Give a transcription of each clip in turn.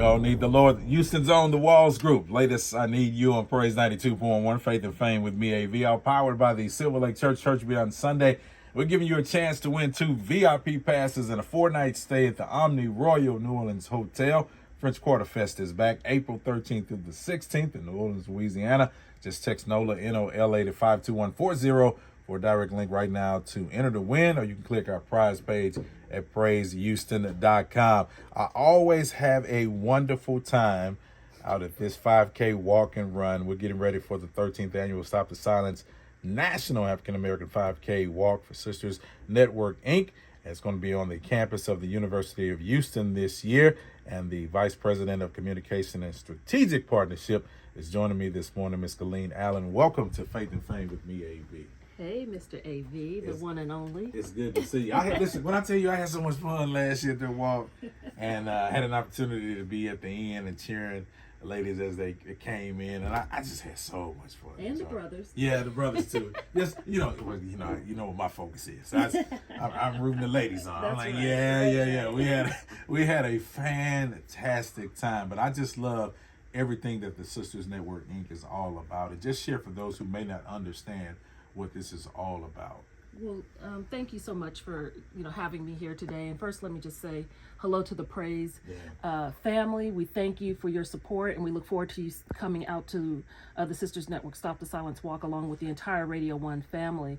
Y'all need the Lord. Houston's own The Walls Group. Latest I Need You on Praise 92.1. Faith and Fame with me, AV. All powered by the Silver Lake Church. Church will be on Sunday. We're giving you a chance to win 2 VIP passes and a 4-night stay at the Omni Royal New Orleans Hotel. French Quarter Fest is back April 13th through the 16th in New Orleans, Louisiana. Just text NOLA, N-O-L-A to 52140 for a direct link right now to enter to win, or you can click our prize page at praisehouston.com. I always have a wonderful time out at this 5K walk and run. We're getting ready for the 13th annual Stop the Silence National African American 5K Walk for Sisters Network, Inc. It's going to be on the campus of the University of Houston this year, and the Vice President of Communication and Strategic Partnership is joining me this morning, Ms. Caleen Allen. Welcome to Faith and Fame with me, A.V. Hey, Mr. A.V., the one and only. It's good to see you. Listen, when I tell you I had so much fun last year at the walk, and had an opportunity to be at the end and cheering the ladies as they came in, and I just had so much fun. And the brothers. Yeah, the brothers too. Just you know what my focus is. I'm rooting the ladies on. I'm like, right. yeah. We had a fantastic time, but I just love everything that the Sisters Network Inc. is all about. And just share for those who may not understand what this is all about. Well, thank you so much for having me here today. And first, let me just say hello to the Praise family. We thank you for your support, and we look forward to you coming out to the Sisters Network Stop the Silence Walk along with the entire Radio 1 family.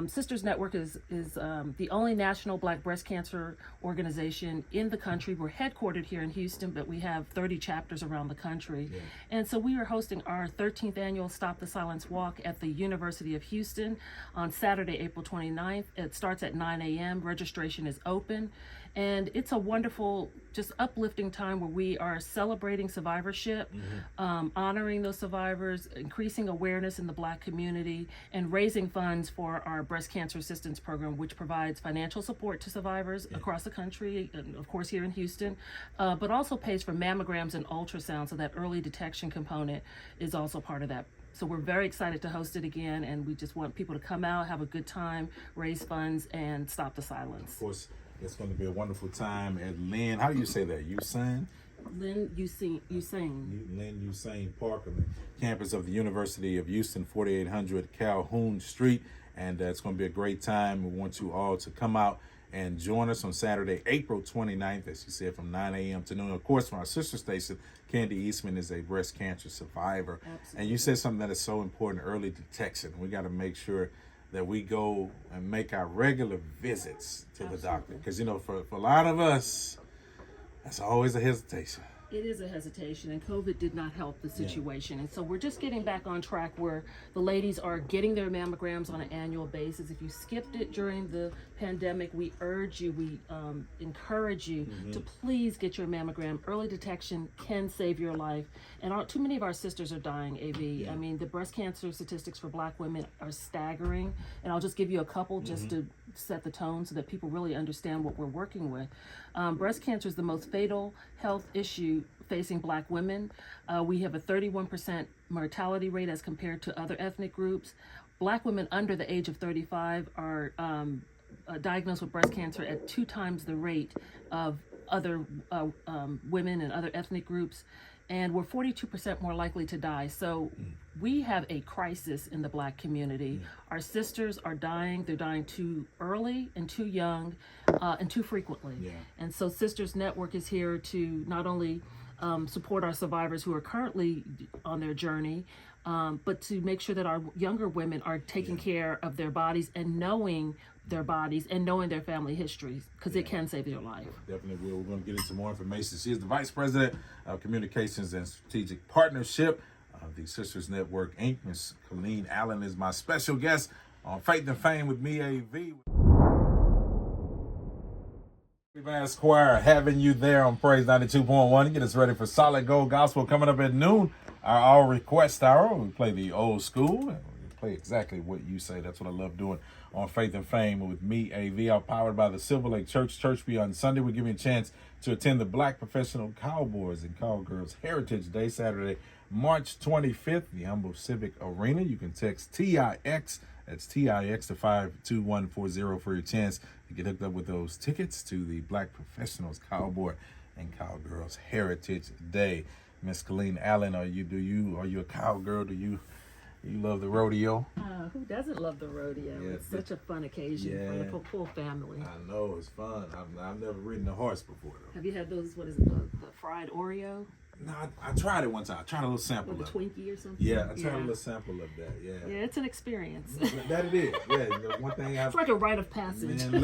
Sisters Network is the only national Black breast cancer organization in the country. We're headquartered here in Houston, but we have 30 chapters around the country. Yeah. And so we are hosting our 13th annual Stop the Silence Walk at the University of Houston on Saturday, April 29th. It starts at 9 a.m. Registration is open. And it's a wonderful, just uplifting time where we are celebrating survivorship, honoring those survivors, increasing awareness in the Black community, and raising funds for our breast cancer assistance program, which provides financial support to survivors across the country, and of course here in Houston, but also pays for mammograms and ultrasound, so that early detection component is also part of that. So we're very excited to host it again, and we just want people to come out, have a good time, raise funds, and stop the silence. Of course, it's going to be a wonderful time at Lynn. How do you say that? Usain? Lynn Usain. Lynn Usain Park on the campus of the University of Houston, 4800 Calhoun Street. And it's going to be a great time. We want you all to come out and join us on Saturday, April 29th, as you said, from 9 a.m. to noon. Of course, from our sister station, Candy Eastman is a breast cancer survivor. Absolutely. And you said something that is so important, early detection. We got to make sure that we go and make our regular visits to the doctor. Because, for a lot of us, that's always a hesitation. It is a hesitation, and COVID did not help the situation. Yeah. And so we're just getting back on track where the ladies are getting their mammograms on an annual basis. If you skipped it during the pandemic, we urge you, we encourage you to please get your mammogram. Early detection can save your life. And too many of our sisters are dying, AV. Yeah. I mean, the breast cancer statistics for Black women are staggering. And I'll just give you a couple just to set the tone so that people really understand what we're working with. Breast cancer is the most fatal health issue facing Black women. We have a 31% mortality rate as compared to other ethnic groups. Black women under the age of 35 are diagnosed with breast cancer at 2 times the rate of other women and other ethnic groups. And we're 42% more likely to die. So we have a crisis in the Black community. Our sisters are dying. They're dying too early and too young and too frequently. Yeah. And so Sisters Network is here to not only support our survivors who are currently on their journey, but to make sure that our younger women are taking care of their bodies and knowing their bodies and knowing their family histories, because it can save your life. Definitely will. We're going to get into more information. She is the Vice President of Communications and Strategic Partnership of the Sisters Network, Inc. Ms. Caleen Allen is my special guest on Faith and Fame with me, AV. Mass Choir having you there on Praise 92.1. Get us ready for Solid Gold Gospel coming up at noon. Our request hour. We play the old school. And we play exactly what you say. That's what I love doing on Faith and Fame with me, AV. I'm powered by the Silver Lake Church. Church be on Sunday. We give you a chance to attend the Black Professional Cowboys and Cowgirls Heritage Day, Saturday, March 25th, the Humble Civic Arena. You can text TIX. That's TIX to 52140 for your chance to get hooked up with those tickets to the Black Professionals Cowboy and Cowgirls Heritage Day. Miss Caleen Allen, are you a cowgirl? Do you love the rodeo? Who doesn't love the rodeo? Yeah, It's such a fun occasion for the full family. I know, it's fun. I've never ridden a horse before though. Have you had those? What is it? The fried Oreo? No, I tried it one time. I tried a little sample Or the of it. Twinkie or something? Yeah, I tried a little sample of that. Yeah. Yeah, it's an experience. That it is. Yeah, one thing It's like a rite of passage. Man,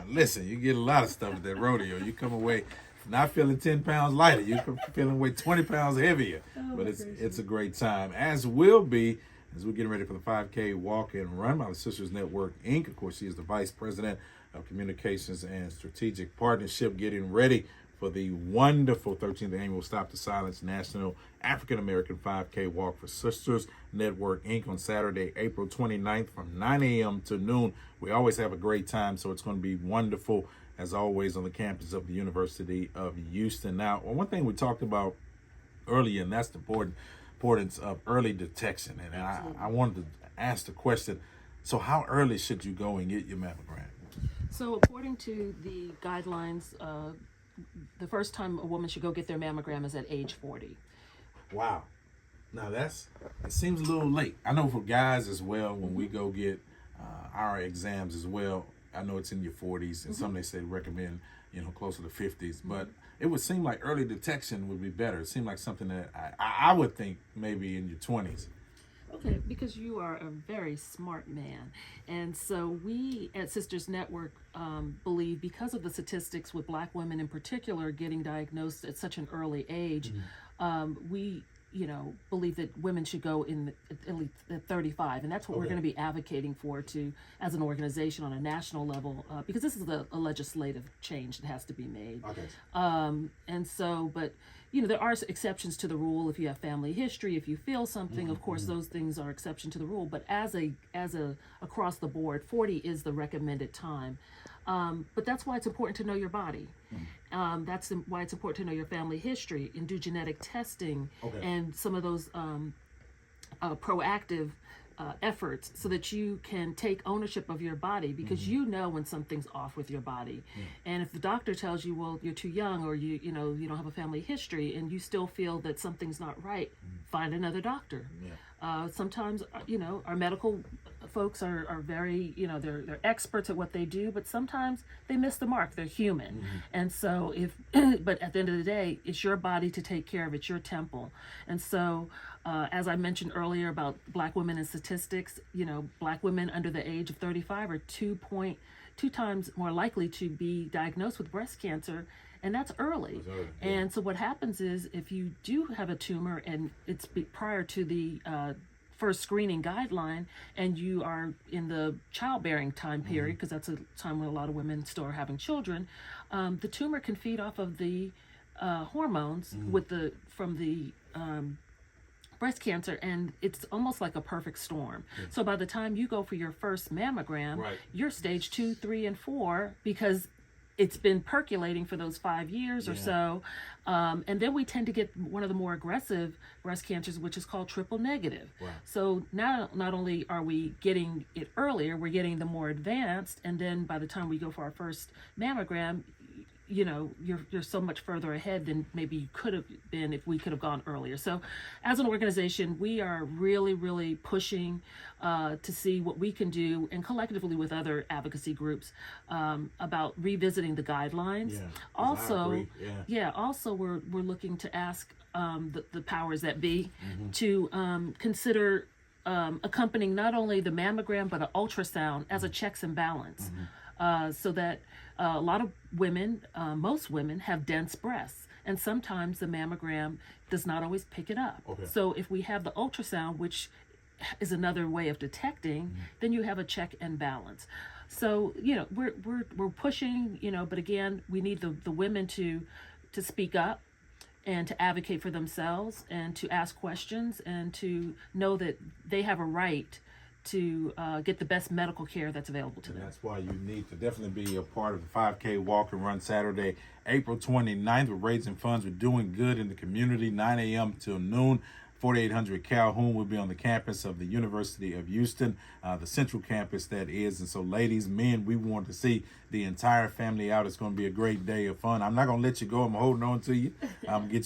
listen, you get a lot of stuff at that rodeo. You come away not feeling 10 pounds lighter. You come feeling away 20 pounds heavier. But it's a great time, as we're getting ready for the 5K walk and run by the Sisters Network, Inc. Of course, she is the Vice President of Communications and Strategic Partnership, getting ready for the wonderful 13th Annual Stop the Silence National African American 5K Walk for Sisters Network, Inc. on Saturday, April 29th from 9 a.m. to noon. We always have a great time, so it's going to be wonderful, as always, on the campus of the University of Houston. Now, one thing we talked about earlier, and that's the importance of early detection. And I wanted to ask the question, so how early should you go and get your mammogram? So according to the guidelines, the first time a woman should go get their mammogram is at age 40. Wow. Now it seems a little late. I know for guys as well, when we go get our exams as well, I know it's in your 40s, and some they say recommend, closer to 50s, but it would seem like early detection would be better. It seemed like something that I would think maybe in your 20s. Okay, because you are a very smart man. And so we at Sisters Network believe, because of the statistics with Black women in particular getting diagnosed at such an early age, we believe that women should go at least at 35, and that's what we're going to be advocating for as an organization on a national level, because this is a legislative change that has to be made. And so, but there are exceptions to the rule. If you have family history, if you feel something, of course, those things are exception to the rule. But as a across the board, 40 is the recommended time. But that's why it's important to know your body. That's why it's important to know your family history and do genetic testing and some of those proactive efforts, so that you can take ownership of your body, because you know when something's off with your body. And if the doctor tells you, well, you're too young, or you don't have a family history, and you still feel that something's not right, find another doctor. Sometimes our medical folks are very, they're experts at what they do, but sometimes they miss the mark. They're human. And so but at the end of the day, it's your body to take care of. It's your temple. And so as I mentioned earlier about Black women and statistics, Black women under the age of 35 are 2 times more likely to be diagnosed with breast cancer, and that's early. And so what happens is, if you do have a tumor and it's prior to the first screening guideline, and you are in the childbearing time period, because that's a time when a lot of women still are having children, the tumor can feed off of the hormones from the breast cancer, and it's almost like a perfect storm. So by the time you go for your first mammogram, you're stage 2, 3, and 4, because it's been percolating for those 5 years or so. And then we tend to get one of the more aggressive breast cancers, which is called triple negative. So now not only are we getting it earlier, we're getting the more advanced, and then by the time we go for our first mammogram, you're so much further ahead than maybe you could have been if we could have gone earlier. So as an organization, we are really, really pushing to see what we can do, and collectively with other advocacy groups, about revisiting the guidelines. Also, we're looking to ask the powers that be to consider accompanying not only the mammogram but an ultrasound as a checks and balance. So that a lot of women, most women, have dense breasts, and sometimes the mammogram does not always pick it up. So if we have the ultrasound, which is another way of detecting, then you have a check and balance. So we're pushing, but again, we need the women to speak up and to advocate for themselves, and to ask questions, and to know that they have a right to get the best medical care that's available to them. That's why you need to definitely be a part of the 5K Walk and Run Saturday, April 29th. We're raising funds. We're doing good in the community, 9 a.m. till noon. 4800 Calhoun. Will be on the campus of the University of Houston, the central campus that is. And so, ladies, men, we want to see the entire family out. It's going to be a great day of fun. I'm not going to let you go. I'm holding on to you.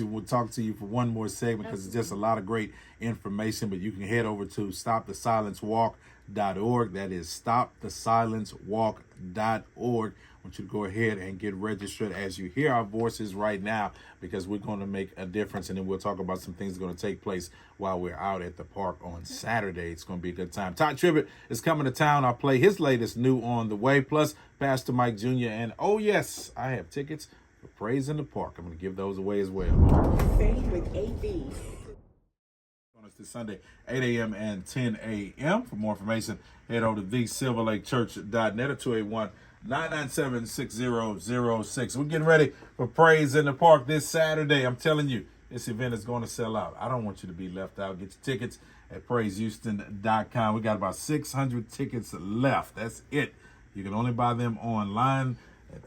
We'll talk to you for one more segment because it's just a lot of great information. But you can head over to stopthesilencewalk.org. That is stopthesilencewalk.org. I want you to go ahead and get registered as you hear our voices right now, because we're going to make a difference. And then we'll talk about some things that are going to take place while we're out at the park on Saturday. It's going to be a good time. Todd Tribbett is coming to town. I'll play his latest new on the way, plus Pastor Mike Jr. And oh yes, I have tickets for Praise in the Park. I'm going to give those away as well. Faith with AV. This Sunday, 8 a.m. and 10 a.m. For more information, head over to thesilverlakechurch.net or 281-997-6006. We're getting ready for Praise in the Park this Saturday. I'm telling you, this event is going to sell out. I don't want you to be left out. Get your tickets at praisehouston.com. We got about 600 tickets left. That's it. You can only buy them online at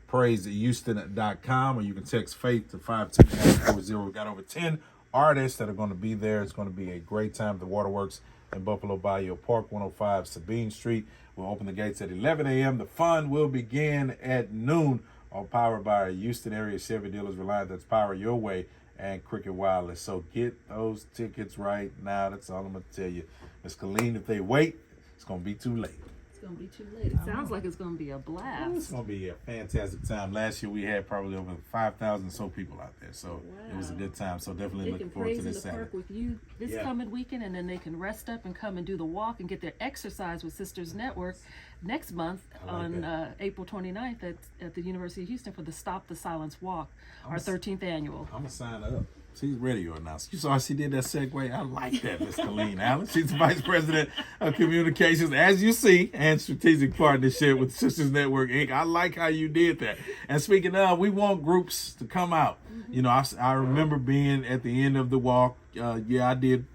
praisehouston.com, or you can text Faith to 52940. We got over 10 artists that are going to be there. It's going to be a great time. The Waterworks in Buffalo Bayou Park, 105 Sabine Street. We'll open the gates at 11 a.m. The fun will begin at noon. All powered by our Houston area Chevy dealers, Reliant, that's power your way, and Cricket Wireless. So get those tickets right now. That's all I'm going to tell you. Miss Caleen, if they wait, it's going to be too late. It's going to be too late. It sounds like it's going to be a blast. It's going to be a fantastic time. Last year we had probably over 5,000 so people out there. So It was a good time. So definitely looking forward to this Saturday. They can praise in the park with you this coming weekend, and then they can rest up and come and do the walk and get their exercise with Sisters Network next month on April 29th at the University of Houston for the Stop the Silence Walk, our 13th annual. I'm going to sign up. She's radio announcer. You saw how she did that segue? I like that, Miss Caleen Allen. She's the Vice President of Communications, as you see, and Strategic Partnership with Sisters Network, Inc. I like how you did that. And speaking of, we want groups to come out. You know, I remember being at the end of the walk. I did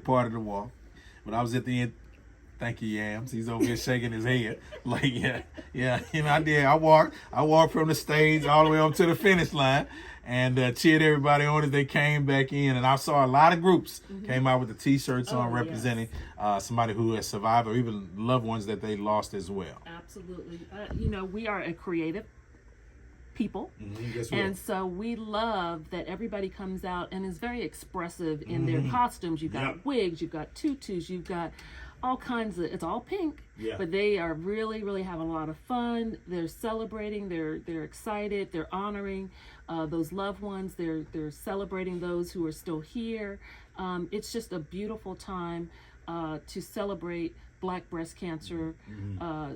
part of the walk. But I was at the end. Thank you, Yams. He's over here shaking his head. Like, yeah. You know, I did. I walked from the stage all the way up to the finish line and cheered everybody on as they came back in. And I saw a lot of groups came out with the T-shirts on representing somebody who has survived, or even loved ones that they lost as well. Absolutely. You know, we are a creative people, and so we love that everybody comes out and is very expressive in their costumes. You've got wigs, you've got tutus, you've got all kinds of, it's all pink, but they are really having a lot of fun. They're celebrating, they're excited, they're honoring those loved ones, they're celebrating those who are still here. It's just a beautiful time to celebrate Black breast cancer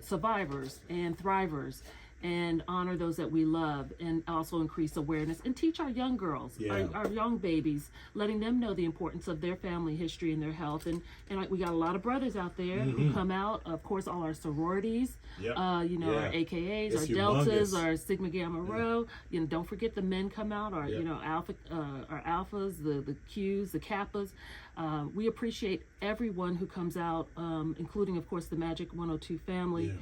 survivors and thrivers, and honor those that we love, and also increase awareness and teach our young girls, our young babies, letting them know the importance of their family history and their health. And we got a lot of brothers out there who come out, of course, all our sororities, our AKAs, our Deltas, our Sigma Gamma Rho. You know, don't forget the men come out, our Alpha, our Alphas, the Qs, the Kappas. We appreciate everyone who comes out, including, of course, the Magic 102 family.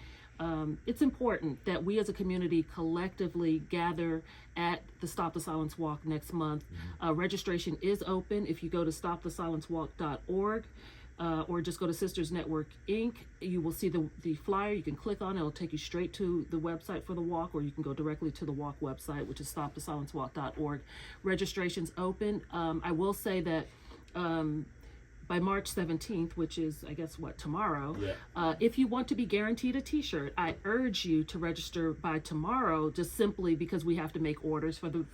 It's important that we as a community collectively gather at the Stop the Silence Walk next month. Registration is open. If you go to stopthesilencewalk.org or just go to Sisters Network Inc., you will see the flyer. You can click on it. It'll take you straight to the website for the walk, or you can go directly to the walk website, which is stopthesilencewalk.org. Registration's open. I will say that by March 17th, which is, I guess, tomorrow, if you want to be guaranteed a T-shirt, I urge you to register by tomorrow, just simply because we have to make orders for the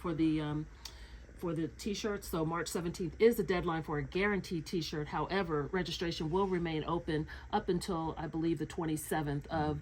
T-shirts. So March 17th is the deadline for a guaranteed T-shirt. However, registration will remain open up until, I believe, the 27th of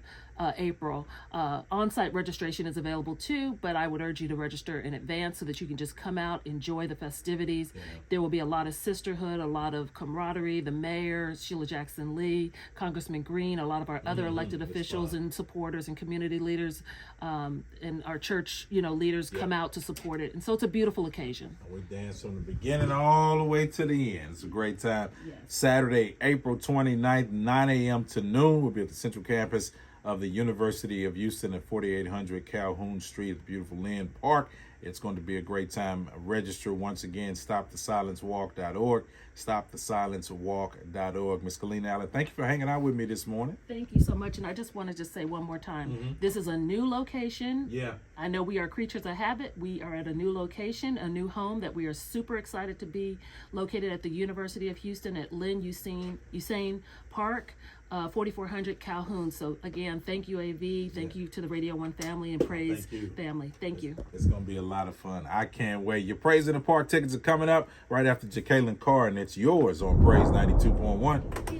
April. On-site registration is available too, but I would urge you to register in advance so that you can just come out, enjoy the festivities. There will be a lot of sisterhood, a lot of camaraderie. The mayor, Sheila Jackson Lee, Congressman Green, a lot of our other elected officials and supporters and community leaders, and our church, leaders come out to support it. And so it's a beautiful occasion. We dance from the beginning all the way to the end. It's a great time. Saturday, April 29th, 9 a.m. to noon. We'll be at the Central Campus of the University of Houston at 4800 Calhoun Street, beautiful Lynn Park. It's going to be a great time. Register once again, stopthesilencewalk.org, stopthesilencewalk.org. Miss Caleen Allen, thank you for hanging out with me this morning. Thank you so much. And I just want to just say one more time, this is a new location. Yeah. I know we are creatures of habit. We are at a new location, a new home that we are super excited to be located at the University of Houston at Lynn Usain Park, 4400 Calhoun. So again, thank you, AV. Thank you to the Radio 1 family and Praise family. Thank you. It's going to be a lot of fun. I can't wait. Your Praise in the Park tickets are coming up right after Caleen Carr, and it's yours on Praise 92.1.